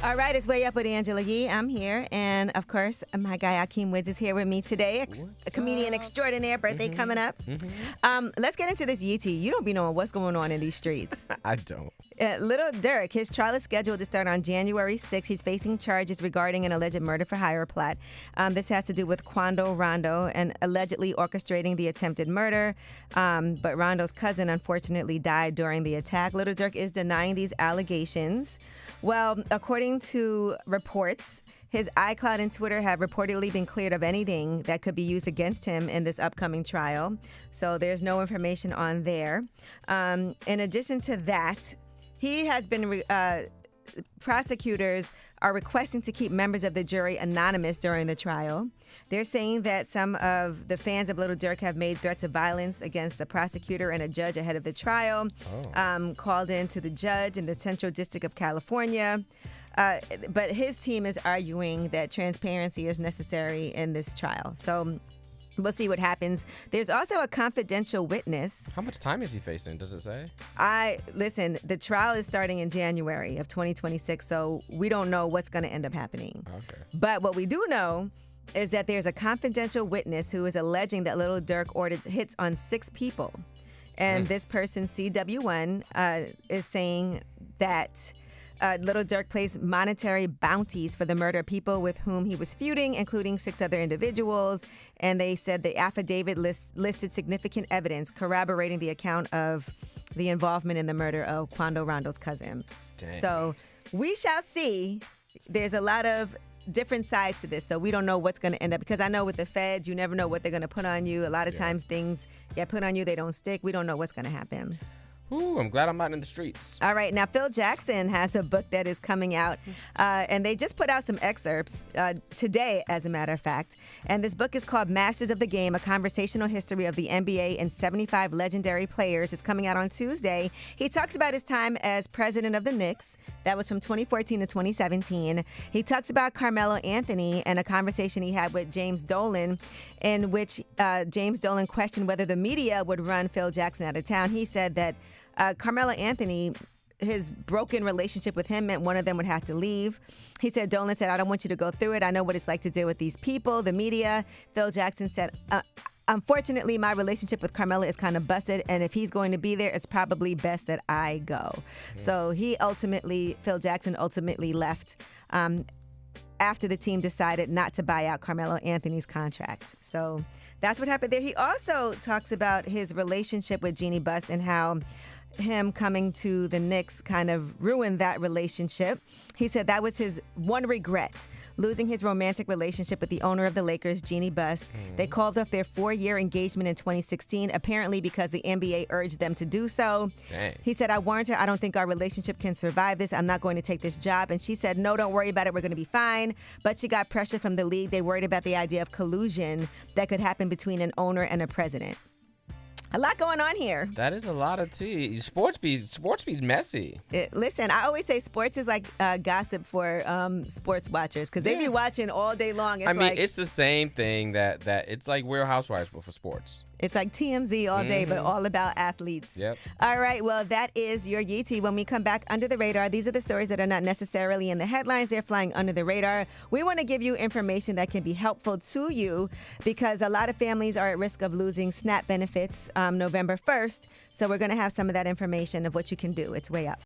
All right, it's Way Up with Angela Yee. I'm here. And, of course, my guy Akeem Woods is here with me today. A comedian extraordinaire. Birthday coming up. Let's get into this Yee tea. You don't be knowing what's going on in these streets. I don't. Little Durk, his trial is scheduled to start on January 6th. He's facing charges regarding an alleged murder-for-hire plot. This has to do with Quando Rondo and allegedly orchestrating the attempted murder. But Rondo's cousin, unfortunately, died during the attack. Little Durk is denying these allegations. Well, according to reports, his iCloud and Twitter have reportedly been cleared of anything that could be used against him in this upcoming trial. So there's no information on there. In addition to that, he has been prosecutors are requesting to keep members of the jury anonymous during the trial. They're saying that some of the fans of Little Durk have made threats of violence against the prosecutor and a judge ahead of the trial, called in to the judge in the Central District of California. But his team is arguing that transparency is necessary in this trial. So we'll see what happens. There's also a confidential witness. How much time is he facing? Does it say? Listen, the trial is starting in January of 2026, so we don't know what's going to end up happening. Okay. But what we do know is that there's a confidential witness who is alleging that Little Durk ordered hits on 6 people. And this person, CW1, is saying that Little Durk placed monetary bounties for the murder of people with whom he was feuding, including 6 other individuals. And they said the affidavit listed significant evidence corroborating the account of the involvement in the murder of Quando Rondo's cousin. Dang. So we shall see. There's a lot of different sides to this, so we don't know what's going to end up. Because I know with the feds, you never know what they're going to put on you. A lot of times things get put on you, they don't stick. We don't know what's going to happen. Ooh, I'm glad I'm not in the streets. All right. Now, Phil Jackson has a book that is coming out, and they just put out some excerpts today, as a matter of fact. And this book is called Masters of the Game, A Conversational History of the NBA and 75 Legendary Players. It's coming out on Tuesday. He talks about his time as president of the Knicks. That was from 2014 to 2017. He talks about Carmelo Anthony and a conversation he had with James Dolan, in which James Dolan questioned whether the media would run Phil Jackson out of town. He said that Carmelo Anthony, his broken relationship with him meant one of them would have to leave. He said, Dolan said, I don't want you to go through it. I know what it's like to deal with these people, the media. Phil Jackson said, unfortunately, my relationship with Carmelo is kind of busted, and if he's going to be there, it's probably best that I go. So Phil Jackson ultimately left after the team decided not to buy out Carmelo Anthony's contract. So that's what happened there. He also talks about his relationship with Jeannie Buss and how him coming to the Knicks kind of ruined that relationship. He said that was his one regret, losing his romantic relationship with the owner of the Lakers, Jeannie Buss. They called off their 4-year engagement in 2016, apparently because the NBA urged them to do so. Dang. He said, I warned her, I don't think our relationship can survive this. I'm not going to take this job. And she said, no, don't worry about it. We're going to be fine. But she got pressure from the league. They worried about the idea of collusion that could happen between an owner and a president. A lot going on here. That is a lot of tea. Sports be messy. Listen, I always say sports is like gossip for sports watchers because they be watching all day long. It's the same thing that it's like Real Housewives but for sports. It's like TMZ all day, but all about athletes. Yep. All right, well, that is your Yee tea. When we come back, Under the Radar, these are the stories that are not necessarily in the headlines. They're flying under the radar. We want to give you information that can be helpful to you because a lot of families are at risk of losing SNAP benefits November 1st. So we're going to have some of that information of what you can do. It's Way Up.